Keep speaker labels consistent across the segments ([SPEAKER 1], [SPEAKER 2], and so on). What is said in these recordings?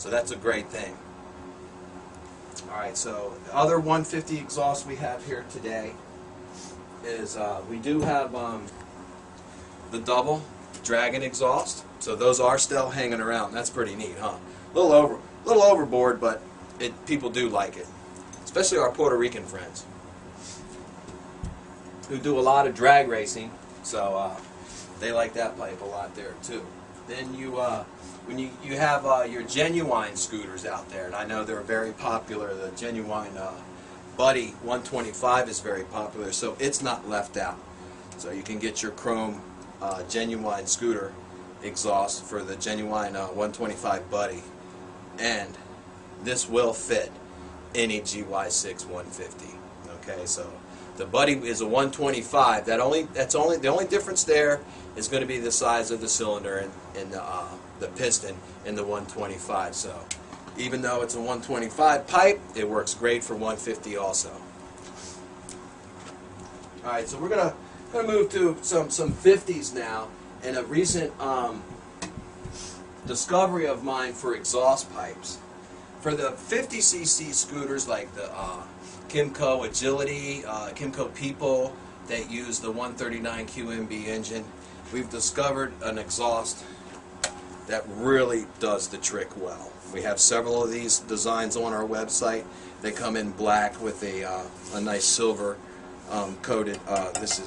[SPEAKER 1] So that's a great thing. Alright, so the other 150 exhaust we have here today is we do have the double Dragon exhaust. So those are still hanging around. That's pretty neat, huh? A little overboard, but people do like it. Especially our Puerto Rican friends who do a lot of drag racing, so they like that pipe a lot there too. Then when you have your Genuine scooters out there, and I know they're very popular. The Genuine Buddy 125 is very popular, so it's not left out. So you can get your chrome Genuine scooter exhaust for the Genuine 125 Buddy, and this will fit any GY6 150. Okay, so the Buddy is a 125. The only difference there is going to be the size of the cylinder and the piston in the 125. So even though it's a 125 pipe, it works great for 150 also. All right, so we're gonna move to some 50s now, and a recent discovery of mine for exhaust pipes. For the 50cc scooters like the Kymco Agility, Kymco People that use the 139 QMB engine, we've discovered an exhaust that really does the trick well. We have several of these designs on our website. They come in black with a nice silver coated. This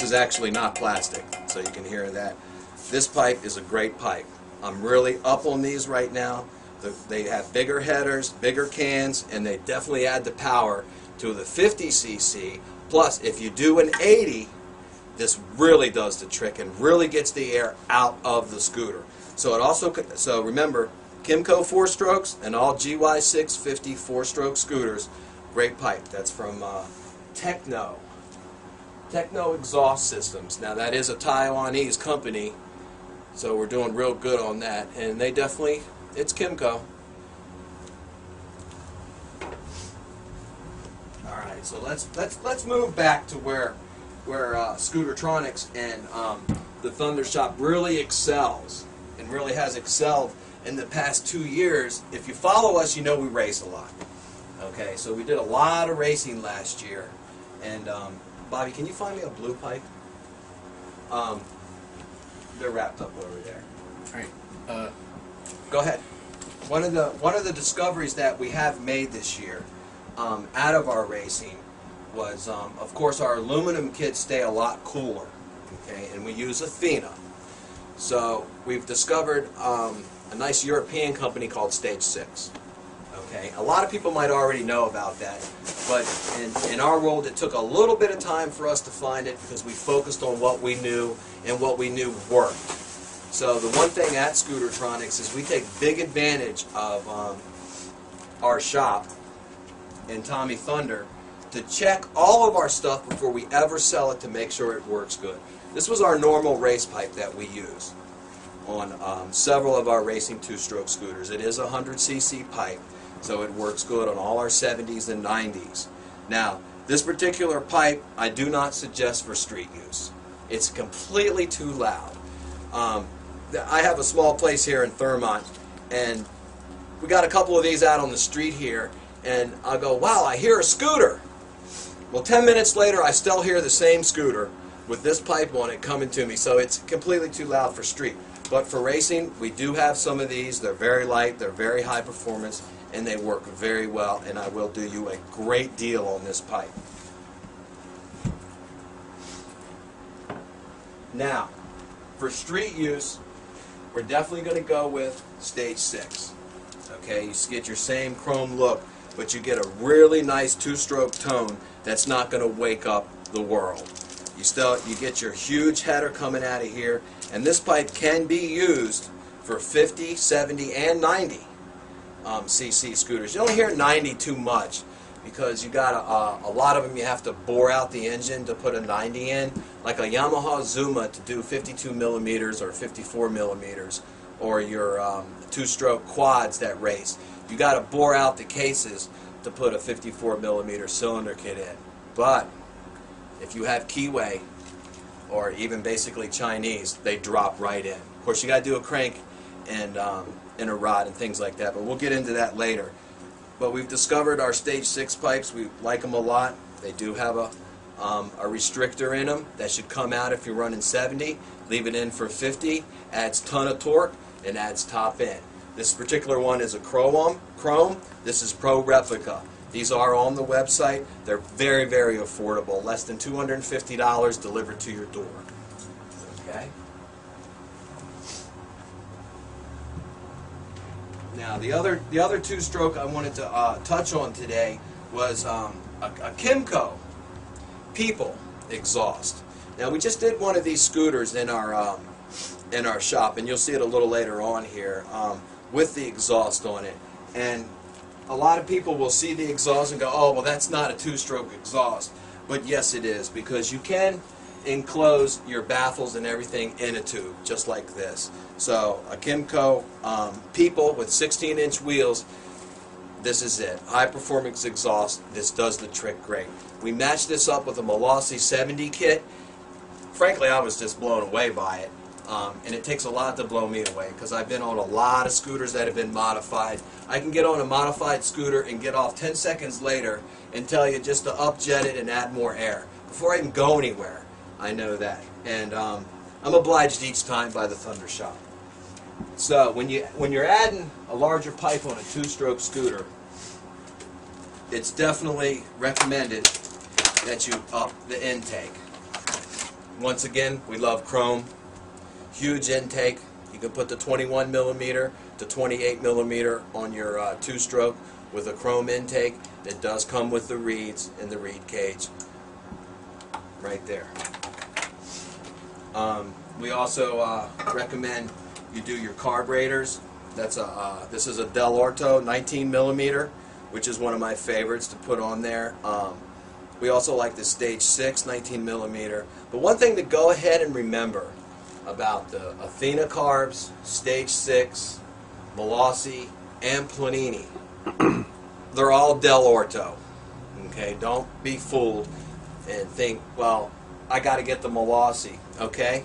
[SPEAKER 1] is actually not plastic, so you can hear that. This pipe is a great pipe. I'm really up on these right now. They have bigger headers, bigger cans, and they definitely add the power to the 50cc. Plus, if you do an 80, this really does the trick and really gets the air out of the scooter. So remember, Kymco 4-strokes and all GY6 50 4-stroke scooters, great pipe. That's from Techno Exhaust Systems. Now that is a Taiwanese company, so we're doing real good on that, and they definitely, it's Kymco. All right, so let's move back to where Scootertronics and the Thunder Shop really excels, and really has excelled in the past 2 years. If you follow us, you know we race a lot. Okay, so we did a lot of racing last year, and Bobby, can you find me a blue pipe? They're wrapped up over there.
[SPEAKER 2] All right.
[SPEAKER 1] Go ahead. One of the discoveries that we have made this year out of our racing was, of course, our aluminum kits stay a lot cooler. Okay, and we use Athena. So we've discovered a nice European company called Stage 6. Okay, a lot of people might already know about that, but in our world it took a little bit of time for us to find it because we focused on what we knew and what we knew worked. So the one thing at Scootertronics is we take big advantage of our shop in Tommy Thunder to check all of our stuff before we ever sell it to make sure it works good. This was our normal race pipe that we use on several of our racing 2-stroke scooters. It is a 100cc pipe, so it works good on all our 70s and 90s. Now, this particular pipe I do not suggest for street use. It's completely too loud. I have a small place here in Thurmont, and we got a couple of these out on the street here, and I go, wow, I hear a scooter. Well, 10 minutes later, I still hear the same scooter with this pipe on it coming to me, so it's completely too loud for street. But for racing, we do have some of these. They're very light, they're very high performance, and they work very well, and I will do you a great deal on this pipe. Now, for street use, we're definitely going to go with Stage 6. Okay, you get your same chrome look, but you get a really nice 2-stroke tone that's not going to wake up the world. You get your huge header coming out of here, and this pipe can be used for 50, 70, and 90 cc scooters. You don't hear 90 too much because you got a lot of them you have to bore out the engine to put a 90 in, like a Yamaha Zuma to do 52 millimeters or 54 millimeters, or your 2-stroke quads that race. You got to bore out the cases to put a 54 millimeter cylinder kit in. But if you have Keyway or even basically Chinese, they drop right in. Of course, you got to do a crank and in a rod and things like that, but we'll get into that later. But we've discovered our stage 6 pipes. We like them a lot. They do have a restrictor in them that should come out if you're running 70. Leave it in for 50. Adds ton of torque and adds top end. This particular one is a chrome. This is Pro Replica. These are on the website. They're very, very affordable. Less than $250 delivered to your door. Okay. Now the other two-stroke I wanted to touch on today was a Kymco People exhaust. Now we just did one of these scooters in our shop, and you'll see it a little later on here with the exhaust on it. And a lot of people will see the exhaust and go, "Oh, well, that's not a two-stroke exhaust." But yes, it is, because you can enclose your baffles and everything in a tube, just like this. So a Kymco People with 16-inch wheels, this is it. High performance exhaust. This does the trick great. We matched this up with a Malossi 70 kit. Frankly, I was just blown away by it. And it takes a lot to blow me away, because I've been on a lot of scooters that have been modified. I can get on a modified scooter and get off 10 seconds later and tell you just to upjet it and add more air. Before I even go anywhere, I know that. And I'm obliged each time by the Thunder Shop. So when you're adding a larger pipe on a two-stroke scooter, it's definitely recommended that you up the intake. Once again, we love chrome. Huge intake. You can put the 21 millimeter to 28 millimeter on your two-stroke with a chrome intake. It does come with the reeds and the reed cage right there. We also recommend you do your carburetors. This is a Del Orto 19 millimeter, which is one of my favorites to put on there. We also like the Stage 6 19 millimeter. But one thing to go ahead and remember about the Athena carbs, Stage 6, Malossi, and Planini, they're all Del Orto. Okay, don't be fooled and think, well, I got to get the Malossi. Okay,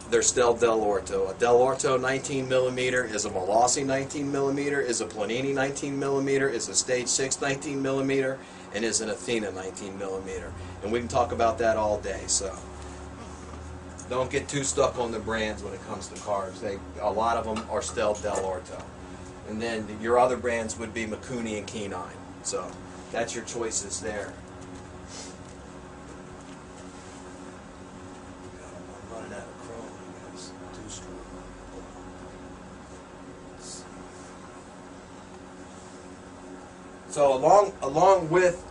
[SPEAKER 1] they're still Del Orto. A Del Orto 19 millimeter is a Malossi 19 millimeter, is a Planini 19 millimeter, is a Stage 6 19 millimeter, and is an Athena 19 millimeter. And we can talk about that all day. So don't get too stuck on the brands when it comes to carbs. A lot of them are still Del Orto. And then your other brands would be Mikuni and Kenine. So that's your choices there. I'm running out of chrome, guys. Two-stroke. So along with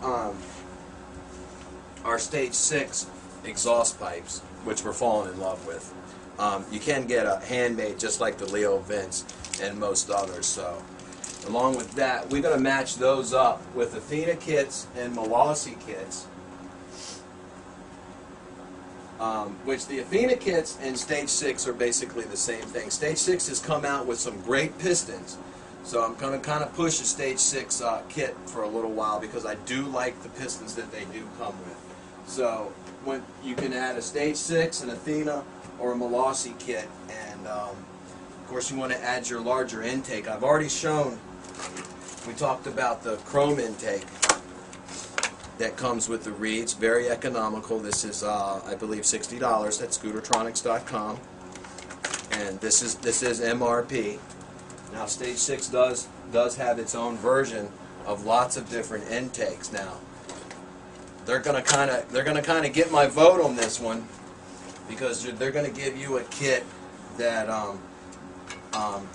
[SPEAKER 1] our Stage 6 exhaust pipes, which we're falling in love with, you can get a handmade just like the Leo Vince and most others. So along with that, we're going to match those up with Athena kits and Malossi kits, which the Athena kits and Stage 6 are basically the same thing. Stage 6 has come out with some great pistons, so I'm going to kind of push a Stage 6 kit for a little while, because I do like the pistons that they do come with. So when you can add a Stage 6, an Athena, or a Malossi kit, and of course you want to add your larger intake. I've already shown, we talked about the chrome intake that comes with the reeds, very economical. This is I believe $60 at Scootertronics.com, and this is MRP. Now Stage 6 does have its own version of lots of different intakes. Now they're gonna kind of get my vote on this one, because they're gonna give you a kit that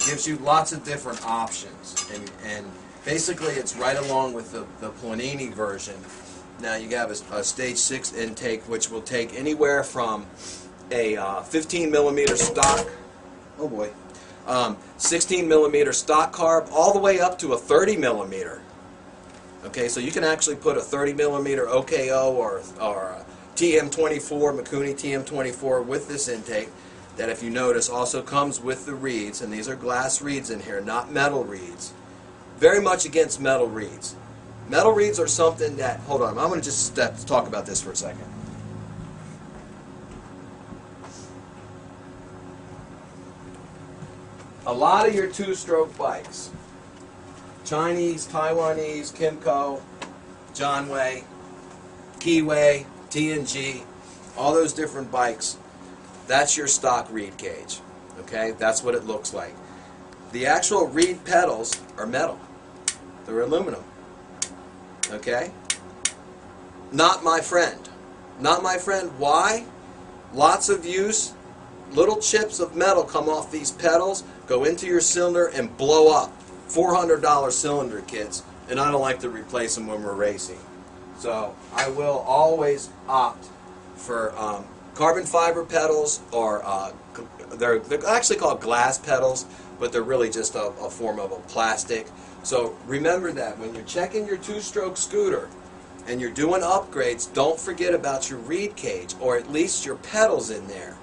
[SPEAKER 1] gives you lots of different options, and basically it's right along with the Planini version. Now you have a Stage 6 intake, which will take anywhere from a 15 millimeter stock, oh boy, 16 millimeter stock carb, all the way up to a 30 millimeter. Okay, so you can actually put a 30 millimeter OKO or a TM24, Mikuni TM24 with this intake, that, if you notice, also comes with the reeds, and these are glass reeds in here, not metal reeds. Very much against metal reeds. Metal reeds are something that, hold on, I'm going to just talk about this for a second. a lot of your two-stroke bikes, Chinese, Taiwanese, Kymco, Johnway, Keyway, TNG, all those different bikes, that's your stock reed cage. Okay, that's what it looks like. The actual reed pedals are metal. They're aluminum. Okay? Not my friend. Not my friend. Why? Lots of use. Little chips of metal come off these pedals, go into your cylinder, and blow up. $400 cylinder kits, and I don't like to replace them when we're racing. So I will always opt for carbon fiber pedals, or they're actually called glass pedals, but they're really just a form of a plastic. So remember that when you're checking your two-stroke scooter and you're doing upgrades, don't forget about your reed cage, or at least your pedals in there.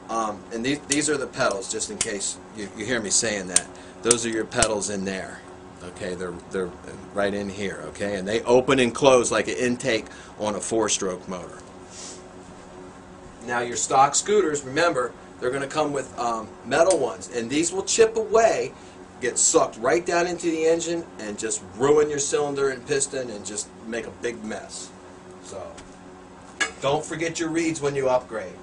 [SPEAKER 1] And these are the pedals, just in case you hear me saying that. Those are your pedals in there. Okay, they're right in here. Okay, and they open and close like an intake on a four-stroke motor. Now your stock scooters, remember, they're going to come with metal ones, and these will chip away, get sucked right down into the engine, and just ruin your cylinder and piston and just make a big mess. So don't forget your reeds when you upgrade.